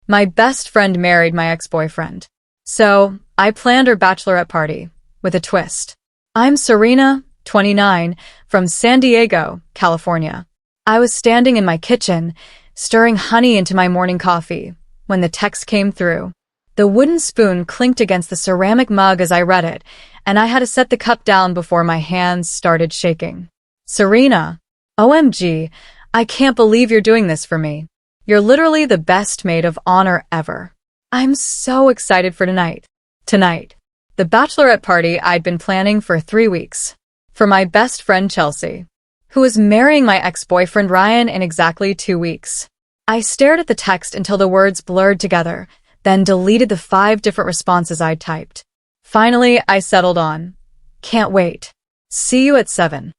My best friend married my ex-boyfriend. So, I planned her bachelorette party, with a twist. I'm Serena, 29, from San Diego, California. I was standing in my kitchen, stirring honey into my morning coffee, when the text came through. The wooden spoon clinked against the ceramic mug as I read it, and I had to set the cup down before my hands started shaking. Serena, OMG, I can't believe you're doing this for me. You're literally the best maid of honor ever. I'm so excited for tonight. Tonight. The bachelorette party I'd been planning for 3 weeks. For my best friend Chelsea, who was marrying my ex-boyfriend Ryan in exactly 2 weeks. I stared at the text until the words blurred together, then deleted the 5 different responses I'd typed. Finally, I settled on, "Can't wait. See you at 7.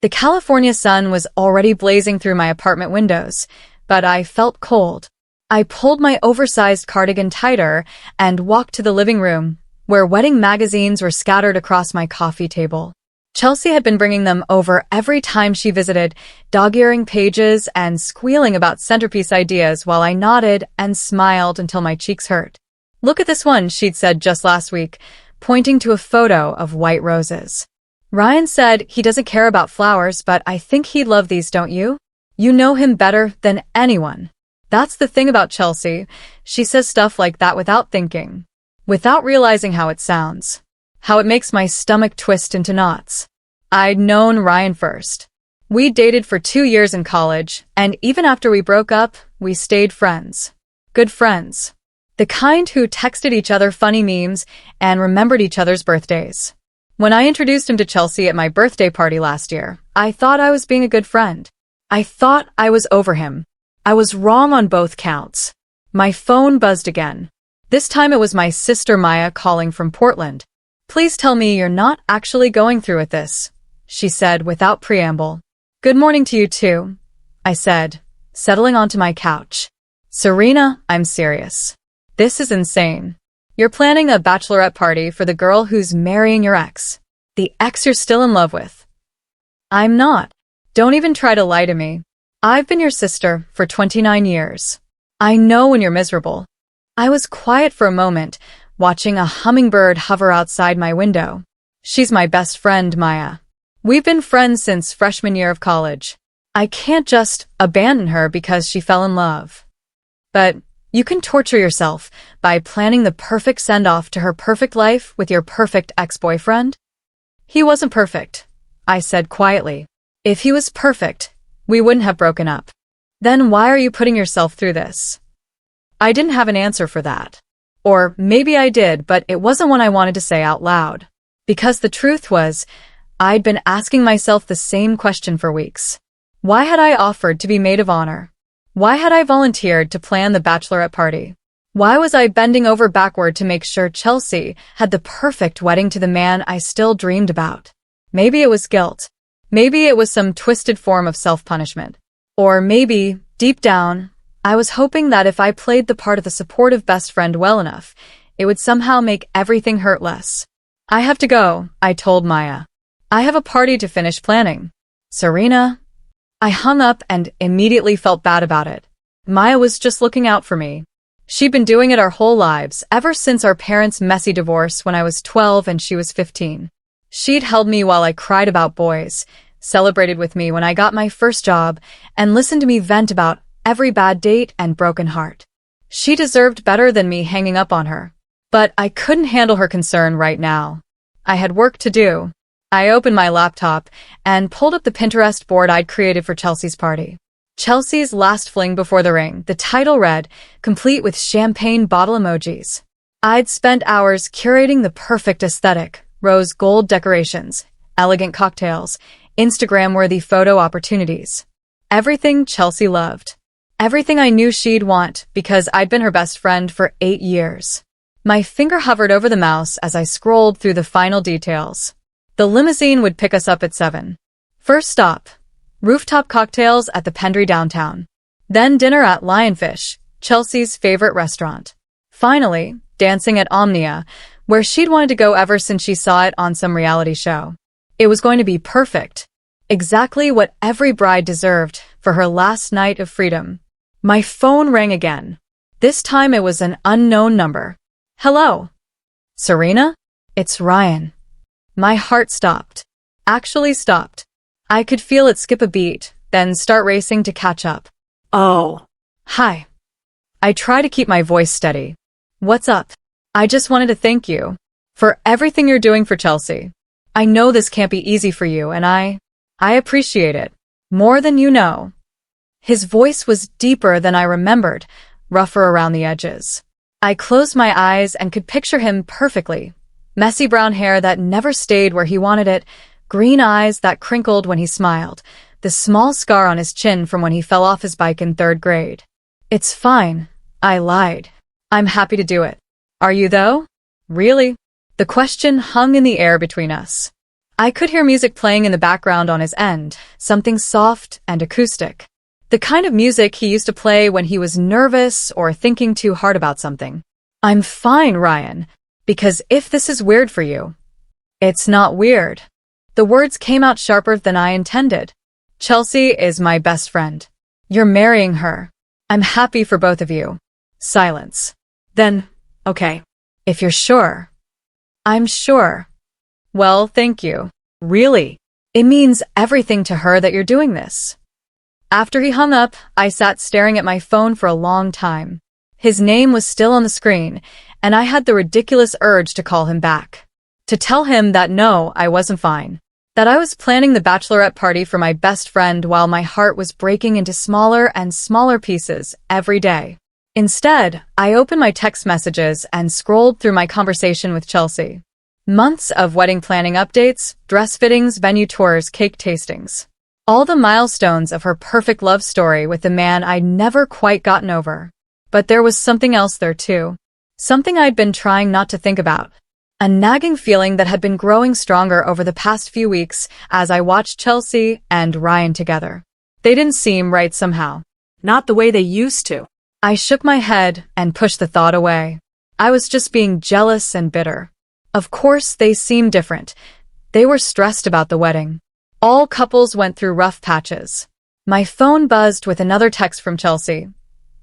The California sun was already blazing through my apartment windows, but I felt cold. I pulled my oversized cardigan tighter and walked to the living room, where wedding magazines were scattered across my coffee table. Chelsea had been bringing them over every time she visited, dog-earing pages and squealing about centerpiece ideas while I nodded and smiled until my cheeks hurt. "Look at this one," she'd said just last week, pointing to a photo of white roses. "Ryan said he doesn't care about flowers, but I think he'd love these, don't you? You know him better than anyone." That's the thing about Chelsea. She says stuff like that without thinking, without realizing how it sounds, how it makes my stomach twist into knots. I'd known Ryan first. We dated for 2 years in college, and even after we broke up, we stayed friends. Good friends. The kind who texted each other funny memes and remembered each other's birthdays. When I introduced him to Chelsea at my birthday party last year, I thought I was being a good friend. I thought I was over him. I was wrong on both counts. My phone buzzed again. This time it was my sister Maya calling from Portland. "Please tell me you're not actually going through with this," she said without preamble. "Good morning to you too," I said, settling onto my couch. "Serena, I'm serious. This is insane. You're planning a bachelorette party for the girl who's marrying your ex. The ex you're still in love with." "I'm not. Don't even try to lie to me. I've been your sister for 29 years. I know when you're miserable." I was quiet for a moment, watching a hummingbird hover outside my window. "She's my best friend, Maya. We've been friends since freshman year of college. I can't just abandon her because she fell in love." "But you can torture yourself by planning the perfect send-off to her perfect life with your perfect ex-boyfriend." "He wasn't perfect," I said quietly. "If he was perfect, we wouldn't have broken up. Then why are you putting yourself through this?" I didn't have an answer for that. Or maybe I did, but it wasn't one I wanted to say out loud. Because the truth was, I'd been asking myself the same question for weeks. Why had I offered to be maid of honor? Why had I volunteered to plan the bachelorette party? Why was I bending over backward to make sure Chelsea had the perfect wedding to the man I still dreamed about? Maybe it was guilt. Maybe it was some twisted form of self-punishment. Or maybe, deep down, I was hoping that if I played the part of the supportive best friend well enough, it would somehow make everything hurt less. "I have to go," I told Maya. "I have a party to finish planning." "Serena?" I hung up and immediately felt bad about it. Maya was just looking out for me. She'd been doing it our whole lives, ever since our parents' messy divorce when I was 12 and she was 15. She'd held me while I cried about boys, celebrated with me when I got my first job, and listened to me vent about every bad date and broken heart. She deserved better than me hanging up on her. But I couldn't handle her concern right now. I had work to do. I opened my laptop and pulled up the Pinterest board I'd created for Chelsea's party. Chelsea's last fling before the ring, the title read, complete with champagne bottle emojis. I'd spent hours curating the perfect aesthetic, rose gold decorations, elegant cocktails, Instagram-worthy photo opportunities. Everything Chelsea loved. Everything I knew she'd want because I'd been her best friend for 8 years. My finger hovered over the mouse as I scrolled through the final details. The limousine would pick us up at 7. First stop, rooftop cocktails at the Pendry downtown. Then dinner at Lionfish, Chelsea's favorite restaurant. Finally, dancing at Omnia, where she'd wanted to go ever since she saw it on some reality show. It was going to be perfect. Exactly what every bride deserved for her last night of freedom. My phone rang again. This time it was an unknown number. Hello? Serena? It's Ryan. My heart stopped. Actually stopped. I could feel it skip a beat, then start racing to catch up. Oh. Hi. I try to keep my voice steady. What's up? I just wanted to thank you for everything you're doing for Chelsea. I know this can't be easy for you, and I appreciate it more than you know. His voice was deeper than I remembered, rougher around the edges. I closed my eyes and could picture him perfectly. Messy brown hair that never stayed where he wanted it, green eyes that crinkled when he smiled, the small scar on his chin from when he fell off his bike in 3rd grade. It's fine. I lied. I'm happy to do it. Are you though? Really? The question hung in the air between us. I could hear music playing in the background on his end, something soft and acoustic. The kind of music he used to play when he was nervous or thinking too hard about something. I'm fine, Ryan, because if this is weird for you, it's not weird. The words came out sharper than I intended. Chelsea is my best friend. You're marrying her. I'm happy for both of you. Silence. Then, okay. If you're sure. I'm sure. Well, thank you. Really. It means everything to her that you're doing this. After he hung up, I sat staring at my phone for a long time. His name was still on the screen, and I had the ridiculous urge to call him back. To tell him that no, I wasn't fine. That I was planning the bachelorette party for my best friend while my heart was breaking into smaller and smaller pieces every day. Instead, I opened my text messages and scrolled through my conversation with Chelsea. Months of wedding planning updates, dress fittings, venue tours, cake tastings. All the milestones of her perfect love story with the man I'd never quite gotten over. But there was something else there too. Something I'd been trying not to think about. A nagging feeling that had been growing stronger over the past few weeks as I watched Chelsea and Ryan together. They didn't seem right somehow. Not the way they used to. I shook my head and pushed the thought away. I was just being jealous and bitter. Of course, they seemed different. They were stressed about the wedding. All couples went through rough patches. My phone buzzed with another text from Chelsea.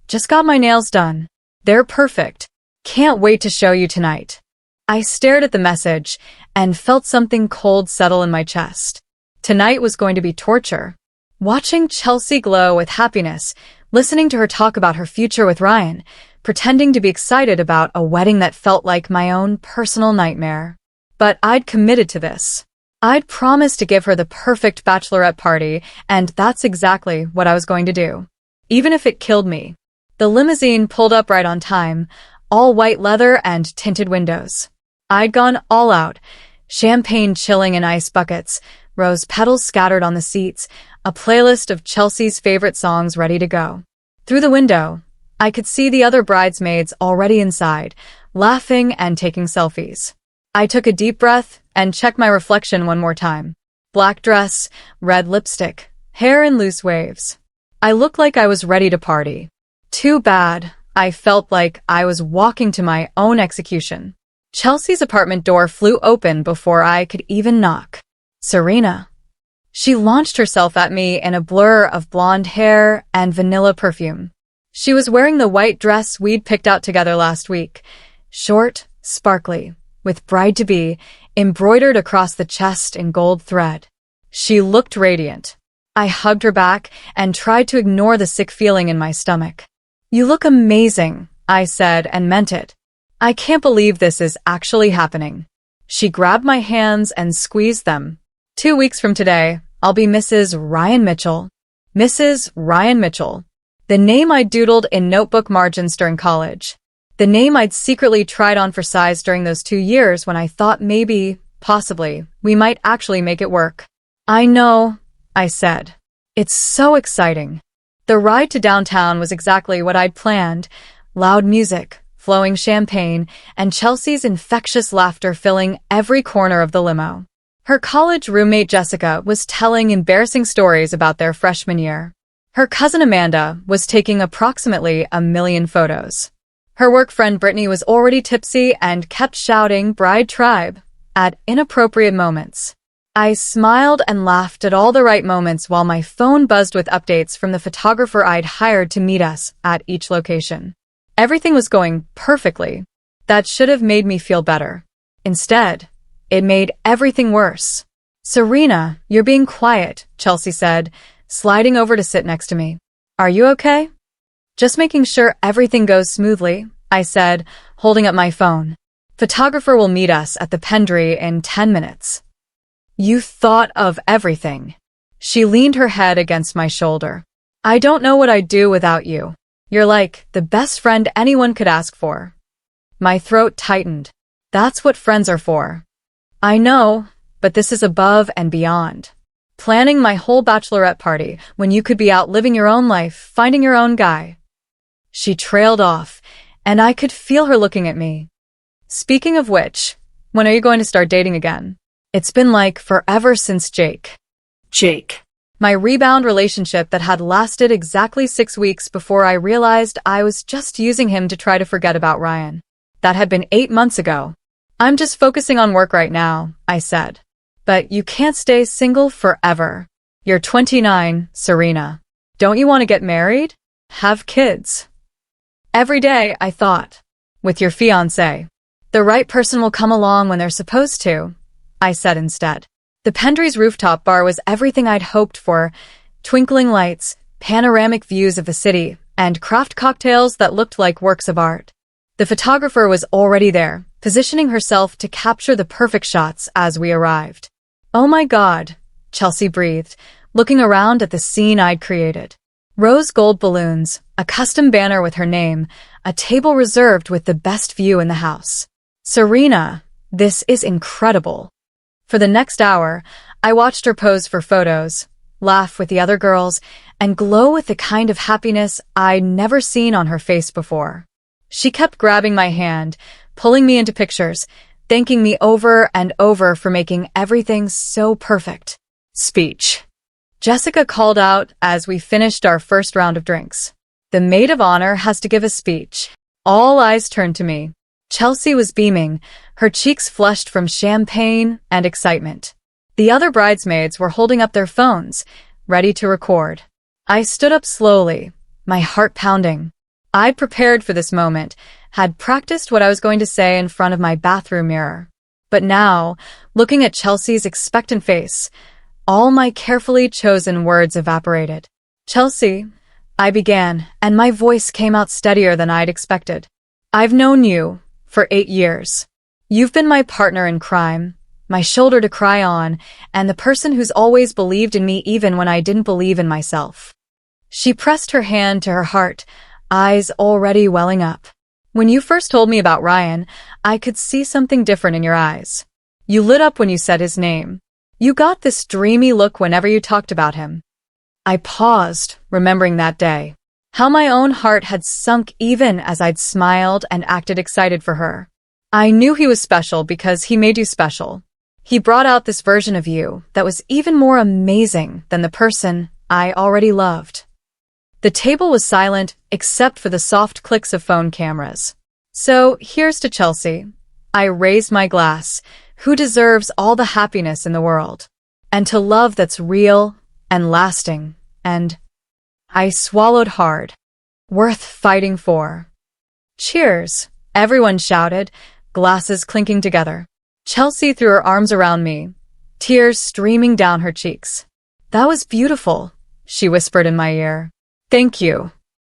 Just got my nails done. They're perfect. Can't wait to show you tonight. I stared at the message and felt something cold settle in my chest. Tonight was going to be torture. Watching Chelsea glow with happiness, listening to her talk about her future with Ryan, pretending to be excited about a wedding that felt like my own personal nightmare. But I'd committed to this. I'd promised to give her the perfect bachelorette party, and that's exactly what I was going to do. Even if it killed me. The limousine pulled up right on time, all white leather and tinted windows. I'd gone all out, champagne chilling in ice buckets, rose petals scattered on the seats, a playlist of Chelsea's favorite songs ready to go. Through the window, I could see the other bridesmaids already inside, laughing and taking selfies. I took a deep breath and checked my reflection one more time. Black dress, red lipstick, hair in loose waves. I looked like I was ready to party. Too bad. I felt like I was walking to my own execution. Chelsea's apartment door flew open before I could even knock. Serena. She launched herself at me in a blur of blonde hair and vanilla perfume. She was wearing the white dress we'd picked out together last week. Short, sparkly, with bride-to-be embroidered across the chest in gold thread. She looked radiant. I hugged her back and tried to ignore the sick feeling in my stomach. You look amazing, I said and meant it. I can't believe this is actually happening. She grabbed my hands and squeezed them. 2 weeks from today, I'll be Mrs. Ryan Mitchell. Mrs. Ryan Mitchell. The name I doodled in notebook margins during college. The name I'd secretly tried on for size during those 2 years when I thought maybe, possibly, we might actually make it work. I know, I said. It's so exciting. The ride to downtown was exactly what I'd planned. Loud music, flowing champagne, and Chelsea's infectious laughter filling every corner of the limo. Her college roommate Jessica was telling embarrassing stories about their freshman year. Her cousin Amanda was taking approximately 1 million photos. Her work friend Brittany was already tipsy and kept shouting "Bride Tribe" at inappropriate moments. I smiled and laughed at all the right moments while my phone buzzed with updates from the photographer I'd hired to meet us at each location. Everything was going perfectly. That should have made me feel better. Instead, it made everything worse. Serena, you're being quiet, Chelsea said, sliding over to sit next to me. Are you okay? Just making sure everything goes smoothly, I said, holding up my phone. Photographer will meet us at the Pendry in 10 minutes. You thought of everything. She leaned her head against my shoulder. I don't know what I'd do without you. You're like the best friend anyone could ask for. My throat tightened. That's what friends are for. I know, but this is above and beyond. Planning my whole bachelorette party when you could be out living your own life, finding your own guy. She trailed off, and I could feel her looking at me. Speaking of which, when are you going to start dating again? It's been like forever since Jake. My rebound relationship that had lasted exactly 6 weeks before I realized I was just using him to try to forget about Ryan. That had been 8 months ago. I'm just focusing on work right now, I said. But you can't stay single forever. You're 29, Serena. Don't you want to get married? Have kids? Every day, I thought. With your fiancé. The right person will come along when they're supposed to, I said instead. The Pendry's rooftop bar was everything I'd hoped for. Twinkling lights, panoramic views of the city, and craft cocktails that looked like works of art. The photographer was already there, positioning herself to capture the perfect shots as we arrived. Oh my God, Chelsea breathed, looking around at the scene I'd created. Rose gold balloons, a custom banner with her name, a table reserved with the best view in the house. Serena, this is incredible. For the next hour, I watched her pose for photos, laugh with the other girls, and glow with the kind of happiness I'd never seen on her face before. She kept grabbing my hand, pulling me into pictures, thanking me over and over for making everything so perfect. Speech. Jessica called out as we finished our first round of drinks. The maid of honor has to give a speech. All eyes turned to me. Chelsea was beaming, her cheeks flushed from champagne and excitement. The other bridesmaids were holding up their phones, ready to record. I stood up slowly, my heart pounding. I'd prepared for this moment, had practiced what I was going to say in front of my bathroom mirror. But now, looking at Chelsea's expectant face, all my carefully chosen words evaporated. Chelsea, I began, and my voice came out steadier than I'd expected. I've known you for 8 years. You've been my partner in crime, my shoulder to cry on, and the person who's always believed in me even when I didn't believe in myself. She pressed her hand to her heart, eyes already welling up. When you first told me about Ryan, I could see something different in your eyes. You lit up when you said his name. You got this dreamy look whenever you talked about him. I paused, remembering that day. How my own heart had sunk even as I'd smiled and acted excited for her. I knew he was special because he made you special. He brought out this version of you that was even more amazing than the person I already loved. The table was silent except for the soft clicks of phone cameras. So here's to Chelsea. I raised my glass, who deserves all the happiness in the world, and to love that's real and lasting, and I swallowed hard. Worth fighting for. Cheers, everyone shouted, glasses clinking together. Chelsea threw her arms around me, tears streaming down her cheeks. That was beautiful, she whispered in my ear. Thank you.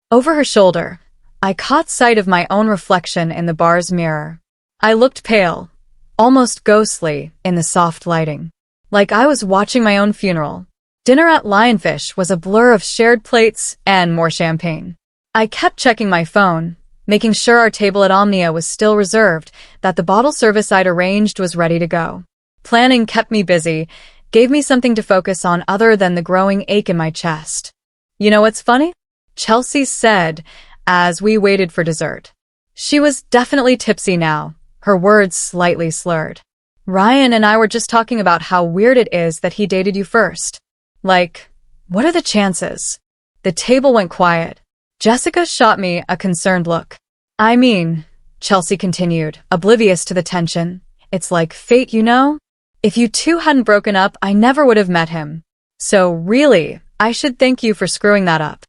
Over her shoulder, I caught sight of my own reflection in the bar's mirror. I looked pale, almost ghostly in the soft lighting, like I was watching my own funeral. Dinner at Lionfish was a blur of shared plates and more champagne. I kept checking my phone, making sure our table at Omnia was still reserved, that the bottle service I'd arranged was ready to go. Planning kept me busy, gave me something to focus on other than the growing ache in my chest. You know what's funny? Chelsea said as we waited for dessert. She was definitely tipsy now, her words slightly slurred. Ryan and I were just talking about how weird it is that he dated you first. Like, what are the chances? The table went quiet. Jessica shot me a concerned look. I mean, Chelsea continued, oblivious to the tension, it's like fate, you know? If you two hadn't broken up, I never would have met him. So really, I should thank you for screwing that up.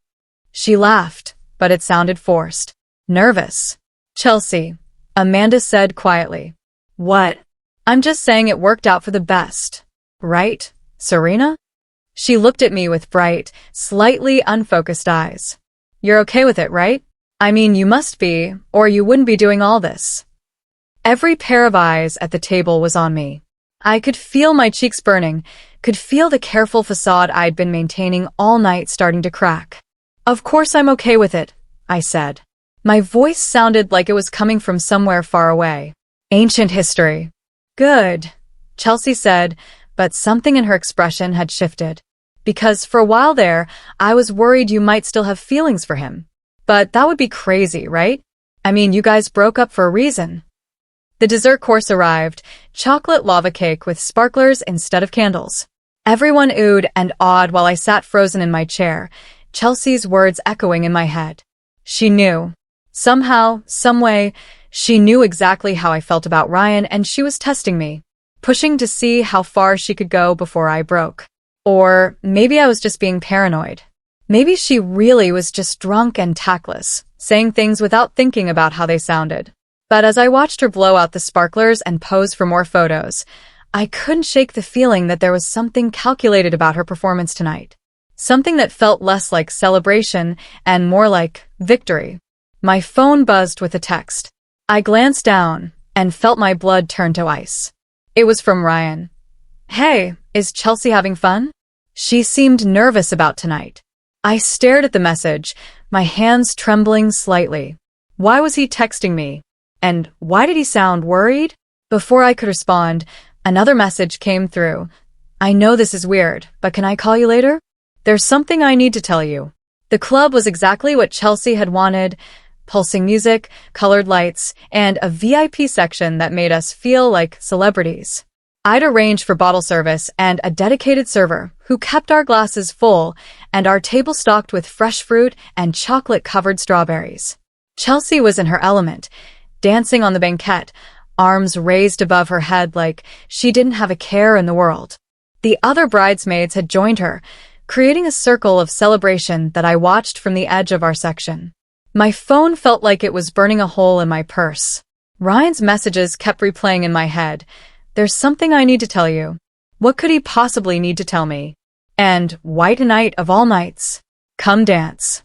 She laughed, but it sounded forced. Nervous. Chelsea, Amanda said quietly. What? I'm just saying it worked out for the best. Right, Serena? She looked at me with bright, slightly unfocused eyes. You're okay with it, right? I mean, you must be, or you wouldn't be doing all this. Every pair of eyes at the table was on me. I could feel my cheeks burning, could feel the careful facade I'd been maintaining all night starting to crack. Of course I'm okay with it, I said. My voice sounded like it was coming from somewhere far away. Ancient history. Good, Chelsea said, but something in her expression had shifted. Because for a while there, I was worried you might still have feelings for him. But that would be crazy, right? I mean, you guys broke up for a reason. The dessert course arrived, chocolate lava cake with sparklers instead of candles. Everyone oohed and awed while I sat frozen in my chair, Chelsea's words echoing in my head. She knew. Somehow, someway, she knew exactly how I felt about Ryan, and she was testing me, pushing to see how far she could go before I broke. Or maybe I was just being paranoid. Maybe she really was just drunk and tactless, saying things without thinking about how they sounded. But as I watched her blow out the sparklers and pose for more photos, I couldn't shake the feeling that there was something calculated about her performance tonight. Something that felt less like celebration and more like victory. My phone buzzed with a text. I glanced down and felt my blood turn to ice. It was from Ryan. Hey, is Chelsea having fun? She seemed nervous about tonight. I stared at the message, my hands trembling slightly. Why was he texting me? And why did he sound worried? Before I could respond, another message came through. I know this is weird, but can I call you later? There's something I need to tell you. The club was exactly what Chelsea had wanted. Pulsing music, colored lights, and a VIP section that made us feel like celebrities. I'd arranged for bottle service and a dedicated server who kept our glasses full and our table stocked with fresh fruit and chocolate-covered strawberries. Chelsea was in her element, dancing on the banquette, arms raised above her head like she didn't have a care in the world. The other bridesmaids had joined her, creating a circle of celebration that I watched from the edge of our section. My phone felt like it was burning a hole in my purse. Ryan's messages kept replaying in my head. There's something I need to tell you. What could he possibly need to tell me? And why tonight of all nights? Come dance.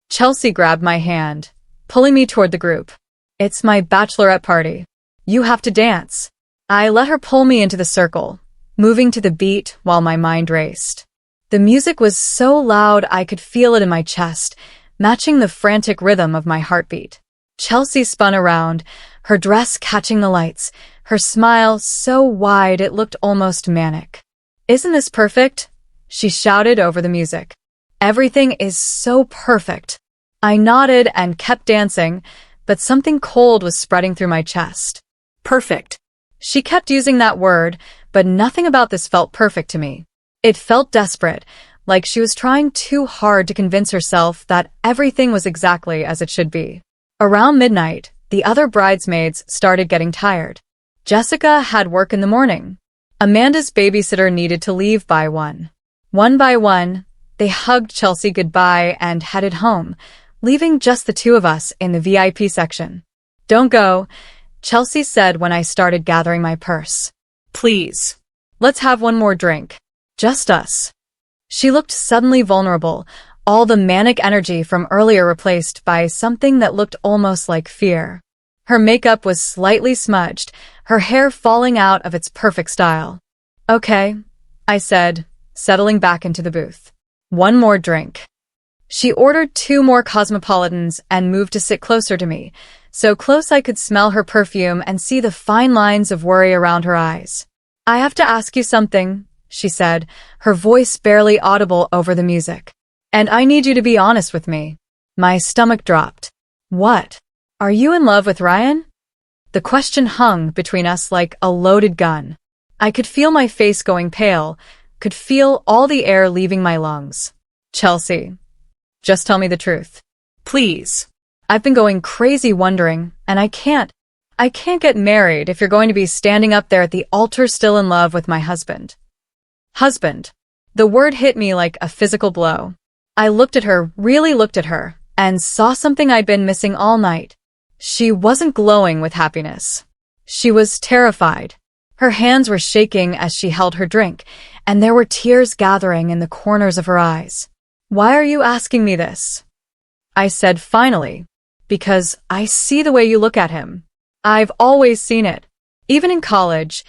Chelsea grabbed my hand, pulling me toward the group. It's my bachelorette party. You have to dance. I let her pull me into the circle, moving to the beat while my mind raced. The music was so loud I could feel it in my chest, matching the frantic rhythm of my heartbeat. Chelsea spun around, her dress catching the lights, her smile so wide it looked almost manic. Isn't this perfect? She shouted over the music. Everything is so perfect. I nodded and kept dancing, but something cold was spreading through my chest. Perfect. She kept using that word, but nothing about this felt perfect to me. It felt desperate, like she was trying too hard to convince herself that everything was exactly as it should be. Around midnight, the other bridesmaids started getting tired. Jessica had work in the morning. Amanda's babysitter needed to leave by 1. One by one, they hugged Chelsea goodbye and headed home, leaving just the two of us in the VIP section. Don't go, Chelsea said when I started gathering my purse. Please. Let's have one more drink. Just us. She looked suddenly vulnerable, all the manic energy from earlier replaced by something that looked almost like fear. Her makeup was slightly smudged, her hair falling out of its perfect style. Okay, I said, settling back into the booth. One more drink. She ordered 2 more cosmopolitans and moved to sit closer to me, so close I could smell her perfume and see the fine lines of worry around her eyes. I have to ask you something, she said, her voice barely audible over the music. And I need you to be honest with me. My stomach dropped. What? Are you in love with Ryan? The question hung between us like a loaded gun. I could feel my face going pale, could feel all the air leaving my lungs. Chelsea, just tell me the truth. Please. I've been going crazy wondering, and I can't get married if you're going to be standing up there at the altar still in love with my husband. Husband. The word hit me like a physical blow. I looked at her, really looked at her, and saw something I'd been missing all night. She wasn't glowing with happiness. She was terrified. Her hands were shaking as she held her drink, and there were tears gathering in the corners of her eyes. "Why are you asking me this?" I said finally. "Because I see the way you look at him. I've always seen it. Even in college,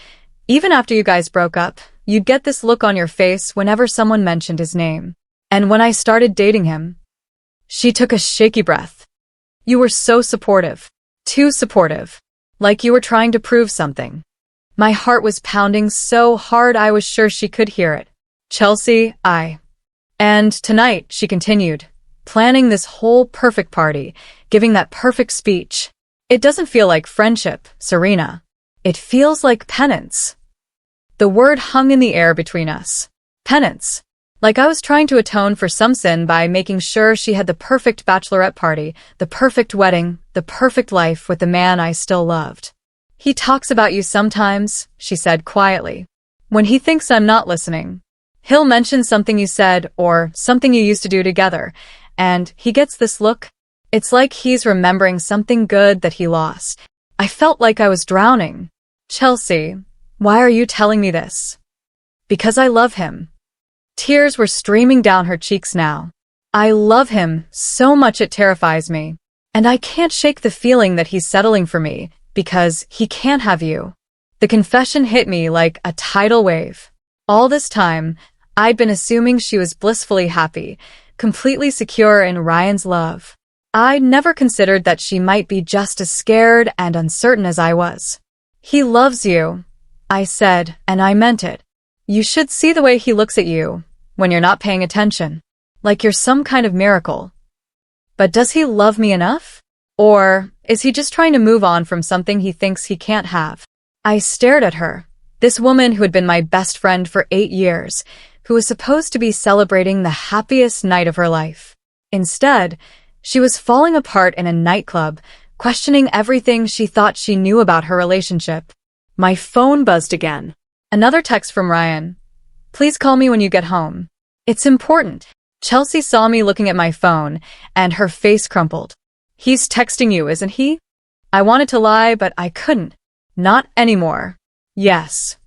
even after you guys broke up, you'd get this look on your face whenever someone mentioned his name. And when I started dating him..." She took a shaky breath. "You were so supportive. Too supportive. Like you were trying to prove something." My heart was pounding so hard I was sure she could hear it. "Chelsea, And tonight," she continued, "planning this whole perfect party, giving that perfect speech. It doesn't feel like friendship, Serena. It feels like penance." The word hung in the air between us. Penance. Like I was trying to atone for some sin by making sure she had the perfect bachelorette party, the perfect wedding, the perfect life with the man I still loved. "He talks about you sometimes," she said quietly. "When he thinks I'm not listening. He'll mention something you said or something you used to do together, and he gets this look. It's like he's remembering something good that he lost." I felt like I was drowning. "Chelsea, why are you telling me this?" "Because I love him." Tears were streaming down her cheeks now. "I love him so much it terrifies me. And I can't shake the feeling that he's settling for me, because he can't have you." The confession hit me like a tidal wave. All this time, I'd been assuming she was blissfully happy, completely secure in Ryan's love. I'd never considered that she might be just as scared and uncertain as I was. "He loves you," I said, and I meant it. "You should see the way he looks at you when you're not paying attention. Like you're some kind of miracle." "But does he love me enough? Or is he just trying to move on from something he thinks he can't have?" I stared at her, this woman who had been my best friend for 8 years, who was supposed to be celebrating the happiest night of her life. Instead, she was falling apart in a nightclub, questioning everything she thought she knew about her relationship. My phone buzzed again. Another text from Ryan. "Please call me when you get home. It's important." Chelsea saw me looking at my phone, and her face crumpled. "He's texting you, isn't he?" I wanted to lie, but I couldn't. "Not anymore." "Yes."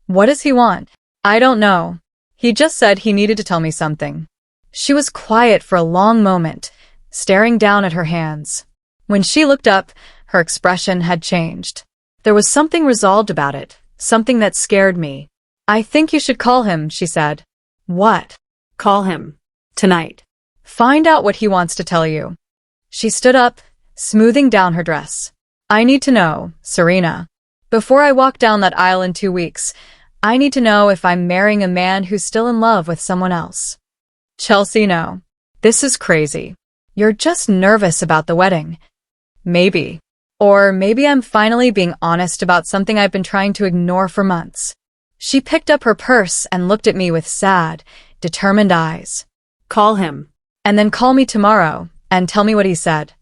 "What does he want?" "I don't know. He just said he needed to tell me something." She was quiet for a long moment, staring down at her hands. When she looked up, her expression had changed. There was something resolved about it, something that scared me. "I think you should call him," she said. "What?" "Call him. Tonight. Find out what he wants to tell you." She stood up, smoothing down her dress. "I need to know, Serena. Before I walk down that aisle in 2 weeks, I need to know if I'm marrying a man who's still in love with someone else." "Chelsea, no. This is crazy. You're just nervous about the wedding." "Maybe. Or maybe I'm finally being honest about something I've been trying to ignore for months." She picked up her purse and looked at me with sad, determined eyes. "Call him. And then call me tomorrow and tell me what he said."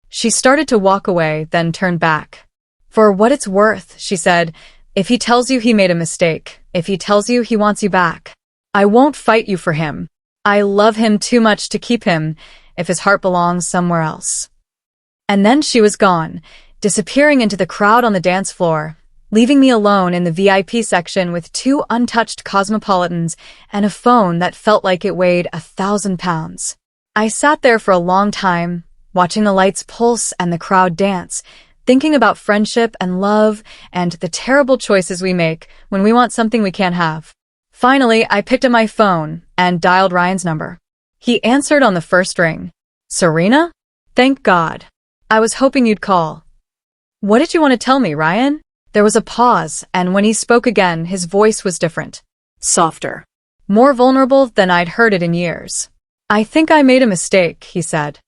She started to walk away, then turned back. "For what it's worth," she said, "if he tells you he made a mistake, if he tells you he wants you back, I won't fight you for him. I love him too much to keep him if his heart belongs somewhere else." And then she was gone, disappearing into the crowd on the dance floor, leaving me alone in the VIP section with 2 untouched Cosmopolitans and a phone that felt like it weighed 1,000 pounds. I sat there for a long time, watching the lights pulse and the crowd dance, thinking about friendship and love and the terrible choices we make when we want something we can't have. Finally, I picked up my phone and dialed Ryan's number. He answered on the first ring. "Serena? Thank God. I was hoping you'd call." "What did you want to tell me, Ryan?" There was a pause, and when he spoke again, his voice was different. Softer. More vulnerable than I'd heard it in years. "I think I made a mistake," he said.